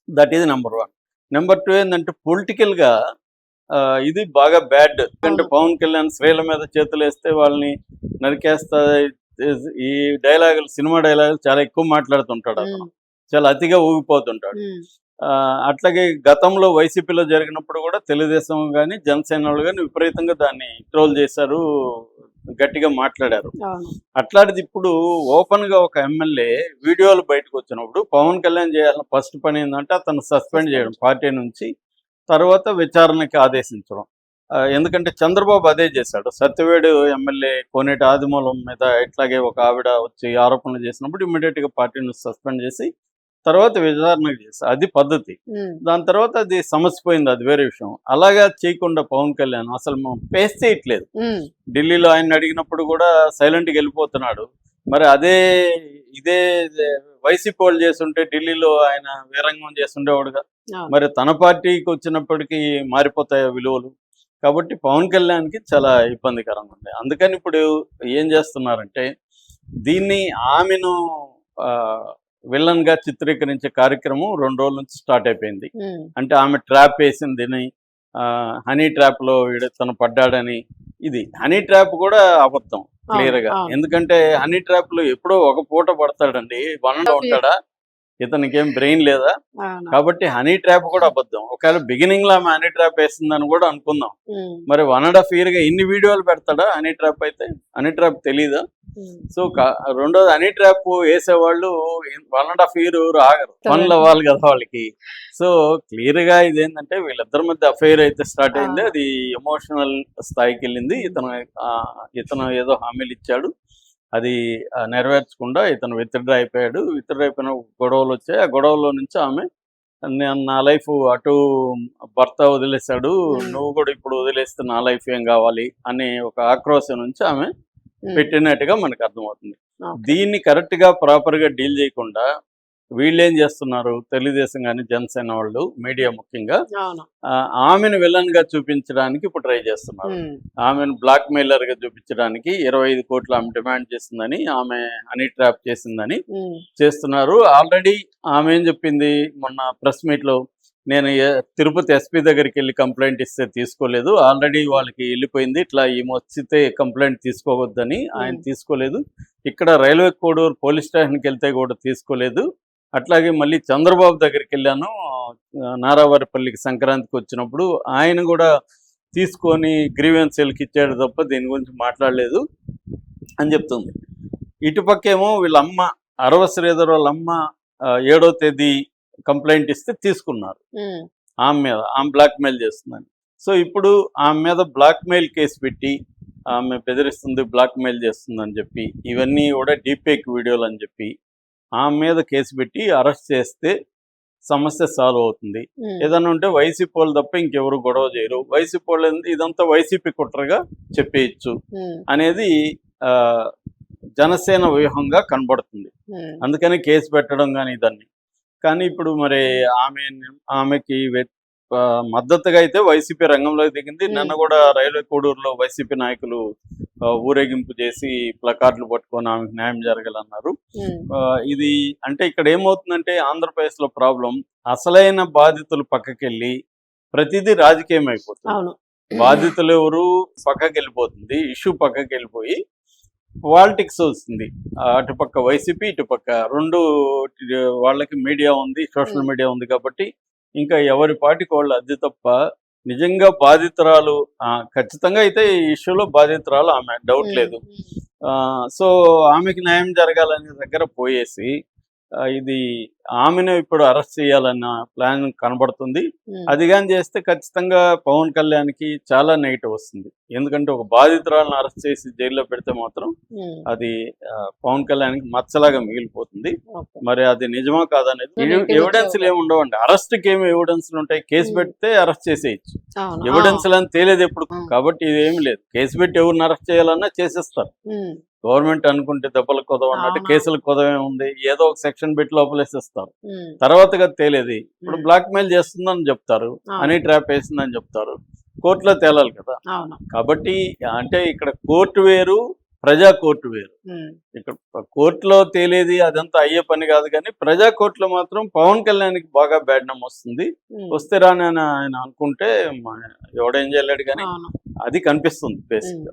That is number 1. Number 2 ఏంటంటే పొలిటికల్‌గా ఇది బాగా బ్యాడ్. ఎందుకంటే అవును. పవన్ కళ్యాణ్ స్త్రీల మీద చేతులేస్తే వాళ్ళని నరికేస్తా ఈ డైలాగులు, సినిమా డైలాగులు చాలా ఎక్కువ మాట్లాడుతుంటాడు అతను. హ్మ్. చాలా అతిగా ఊగిపోతుంటాడు. హ్మ్. అట్లాగే గతంలో వైసీపీలో జరిగినప్పుడు కూడా తెలుగుదేశం గాని, జనసేన వాళ్ళు గాని విపరీతంగా దాన్ని ట్రోల్ చేశారు. గట్టిగా మాట్లాడారు. అవును. అట్లాంటిది ఇప్పుడు ఓపెన్‌గా ఒక ఎమ్మెల్యే వీడియోలు బయటకొచ్చినప్పుడు పవన్ కళ్యాణ్ చేయాల్సిన ఫస్ట్ పని ఏందంటే అతన్ని సస్పెండ్ చేయడం పార్టీ నుంచి. తర్వాత విచారణకి ఆదేశించడం. ఎందుకంటే చంద్రబాబు అదే చేశాడు. సత్యవేడు ఎమ్మెల్యే కోనేటి ఆదిమూలం మీద ఇట్లాగే ఒక ఆవిడ వచ్చి ఆరోపణలు చేసినప్పుడు ఇమ్మీడియేట్‌గా పార్టీ నుంచి సస్పెండ్ చేసి తర్వాత విచారణకు చేశారు. అది పద్ధతి. హ్మ్. దాని తర్వాత అది సమస్య పోయింది. అది వేరే విషయం. అలాగా చేయకుండా పవన్ కళ్యాణ్ అసలు ఫేస్ చేయట్లేదు. హ్మ్. ఢిల్లీలో ఆయన్ని అడిగినప్పుడు కూడా సైలెంట్‌గా వెళ్ళిపోతున్నాడు. మరి ఇదే వైసీపీ వాళ్ళు చేసుంటే ఢిల్లీలో ఆయన వీరంగం చేసుండేవాడుగా. అవును. మరి తన పార్టీకి వచ్చినప్పటికీ మారిపోతాయా విలువలు? కాబట్టి పవన్ కళ్యాణ్‌కి చాలా ఇబ్బందికరంగా ఉంది. అందుకని ఇప్పుడు ఏం చేస్తున్నారంటే దీన్ని ఆమెను విలన్‌గా చిత్రీకరించే కార్యక్రమం 2 రోజుల నుంచి స్టార్ట్ అయిపోయింది. హ్మ్. అంటే ఆమె ట్రాప్ వేసిందని, హనీ ట్రాప్‌లో తను పడ్డాడని. ఇది హనీ ట్రాప్ కూడా అబద్ధం అవును. క్లియర్‌గా. అవును. ఎందుకంటే హనీ ట్రాప్‌లో ఎప్పుడో ఒక పూట పడతాడండి. వన్‌లో ఉంటాడా? ఇతనికేం బ్రెయిన్ లేదా? అవును. కాబట్టి హనీ ట్రాప్ కూడా అబద్ధం. ఒకవేళ బిగినింగ్‌లో ఆమె హనీ ట్రాప్ వేసిందని కూడా అనుకుందాం. హ్మ్. మరి 1 ½ ఇయర్‌గా ఇన్ని వీడియోలు పెడతాడా హనీ ట్రాప్ అయితే? హనీ ట్రాప్ తెలీదా? హ్మ్. సో, రెండోది హనీ ట్రాప్ ఏసేవాళ్ళు 1 ½ ఇయర్ ఆగరు. పనులు అవ్వాలి కదా వాళ్ళకి. సో, క్లియర్‌గా ఇదేంటంటే వీళ్ళిద్దరి మధ్య అఫెయిర్ అయితే స్టార్ట్ అయింది. అవును. అది ఎమోషనల్ స్థాయికెళ్ళింది. ఇతను ఏదో హామీలు ఇచ్చాడు. అది నెరవేర్చకుండా ఇతను విత్‌డ్రా అయిపోయాడు. విత్‌డ్రా అయిపోయిన గొడవలొచ్చాయి. ఆ గొడవలో నుంచి ఆమె నా లైఫ్ అటు భర్త వదిలేసాడు. హ్మ్. నువ్వు కూడా ఇప్పుడు వదిలేస్తే నా లైఫ్ ఏం కావాలి అనే ఒక ఆక్రోశం నుంచి ఆమె హ్మ్. పెట్టినట్టుగా మనకు అర్థమవుతుంది. ఓకే. దీన్ని కరెక్ట్‌గా ప్రాపర్‌గా డీల్ చేయకుండా వీళ్ళేం చేస్తున్నారు తెలుగుదేశం గాని, జనసేన వాళ్ళు మీడియా ముఖ్యంగా అవును. ఆమెను విలన్‌గా చూపించడానికి ఇప్పుడు ట్రై చేస్తున్నారు. హ్మ్. ఆమెను బ్లాక్‌మెయిలర్‌గా చూపించడానికి 25,00,00,000 ఆమె డిమాండ్ చేసిందని, ఆమె హనీ ట్రాప్ చేసిందని హ్మ్. చేస్తున్నారు. ఆల్రెడీ ఆమె ఏం చెప్పింది మొన్న ప్రెస్ మీట్‌లో, నేను తిరుపతి ఎస్పీ దగ్గరికెళ్ళి కంప్లెయింట్ ఇస్తే తీసుకోలేదు. ఆల్రెడీ వాళ్ళకి ఎళ్ళిపోయింది. ఇట్లా ఈమె వచ్చితే కంప్లెయింట్ తీసుకోవద్దని. ఆయన హ్మ్. తీసుకోలేదు. ఇక్కడ రైల్వే కోడూరు పోలీస్ స్టేషన్‌కెళ్తే కూడా తీసుకోలేదు. అట్లాగే మళ్ళీ చంద్రబాబు దగ్గరికెళ్ళాను. నారావారిపల్లికి సంక్రాంతికొచ్చినప్పుడు ఆయన కూడా తీసుకొని గ్రీవెన్స్ సెల్‌కిచ్చాడు తప్ప దీని గురించి మాట్లాడలేదు అని చెప్తుంది. ఇటుపక్కేమో వీళ్ళమ్మ అరవ శ్రీధర్ వాళ్ళమ్మ 7వ తేదీ కంప్లెయింట్ ఇస్తే తీసుకున్నారు. హ్మ్. ఆమె మీద. ఆమె బ్లాక్‌మెయిల్ చేస్తుందని. సో, ఇప్పుడు ఆమె మీద బ్లాక్‌మెయిల్ కేసు పెట్టి, ఆమె బెదిరిస్తుంది, బ్లాక్‌మెయిల్ చేస్తుందని చెప్పి, ఇవన్నీ కూడా డీప్‌ఫేక్ వీడియోలని చెప్పి, ఆమె మీద కేసు పెట్టి అరెస్ట్ చేస్తే సమస్య సాల్వ్ అవుతుంది. హ్మ్. ఏదన్నా ఉంటే వైసీపీ వాళ్ళు తప్ప ఇంకెవరు గొడవ చేయరు. వైసీపీ వాళ్ళేంది ఇదంతా వైసీపీ కుట్రగా చెప్పేయొచ్చు హ్మ్. అనేది ఆహ్, జనసేన వ్యూహంగా కనబడుతుంది. హ్మ్. అందుకని కేసు పెట్టడం గాని ఇదన్నీ. కానీ ఇప్పుడు మరి ఆమెకి మద్దతుగా అయితే వైసీపీ రంగంలోకి దిగింది. నిన్న హ్మ్. కూడా రైల్వే కోడూరులో వైసీపీ నాయకులు ఊరేగింపు చేసి ప్లకార్డులు పట్టుకొని ఆమెకు న్యాయం జరగాలన్నారు. హ్మ్. ఇది అంటే ఇక్కడ ఏమవుతుందంటే ఆంధ్రప్రదేశ్‌లో ప్రాబ్లమ్ అసలైన బాధితులు పక్కకెళ్ళి ప్రతిదీ రాజకీయం అయిపోతుంది. అవును. బాధితులెవరు పక్కకెళ్ళిపోతుంది. ఇష్యూ పక్కకెళ్ళిపోయి పాలిటిక్స్ వస్తుంది. అటుపక్క వైసీపీ, ఇటుపక్క 2 వాళ్ళకి మీడియా ఉంది, సోషల్ హ్మ్. మీడియా ఉంది కాబట్టి ఇంకా ఎవరి పాటికి వాళ్ళు అద్దె తప్ప నిజంగా బాధితురాలు ఖచ్చితంగా అయితే ఈ ఇష్యూలో బాధితురాలు ఆమె డౌట్ హ్మ్. లేదు. హ్మ్. సో, ఆమెకి న్యాయం జరగాలనే దగ్గర పోయేసి ఇది ఆమెను ఇప్పుడు అరెస్ట్ చేయాలన్న ప్లాన్ కనబడుతుంది. హ్మ్. అది గాని చేస్తే ఖచ్చితంగా పవన్ కళ్యాణ్‌కి చాలా నెగెటివ్ వస్తుంది. ఎందుకంటే ఒక బాధితురాలిని అరెస్ట్ చేసి జైల్‌లో పెడితే మాత్రం హ్మ్. అది పవన్ కళ్యాణ్‌కి మచ్చలాగా మిగిలిపోతుంది. ఓకే. మరి అది నిజమా కాదా అనేది ఇంటికొచ్చి ఎవిడెన్స్‌లు ఏమి ఉండవండి. అరెస్ట్‌కి ఏమి ఎవిడెన్స్‌లు ఉంటాయి. కేసు హ్మ్. పెడితే అరెస్ట్ చేసేయొచ్చు. అవును. ఆ! ఎవిడెన్స్‌లు అని తేలేది ఎప్పుడు. హ్మ్. కాబట్టి ఇదేమి లేదు. కేసు పెట్టి ఎవరిని అరెస్ట్ చేయాలన్నా చేసేస్తారు. హ్మ్. గవర్నమెంట్ అనుకుంటే దెబ్బలకు కొదవన్నట్టు అవునవును. కేసులకు కొదవేముంది. ఏదో ఒక సెక్షన్ పెట్టి లోపలేసేస్తారు. హ్మ్. తర్వాతగా తేలేది. ఇప్పుడు హ్మ్. బ్లాక్‌మెయిల్ చేస్తుందని చెప్తారు. అవును. హనీ ట్రాప్ ఏసిందని చెప్తారు. కోర్టులో తేలాలి కదా! అవును. కాబట్టి అంటే ఇక్కడ కోర్టు వేరు, ప్రజా కోర్టు వేరు. ఉమ్, ఇక్కడ కోర్టులో తేలేది అదంతా అయ్యే పని కాదు, కానీ ప్రజా కోర్టులో మాత్రం పవన్ కళ్యాణ్కి బాగా బ్యాడ్ నేమ్ వస్తుంది. ఉమ్, వస్తే రాని ఆయన అనుకుంటే ఎవడేం చేయలేడు, కానీ అవును. అది కనిపిస్తుంది బేసిక్.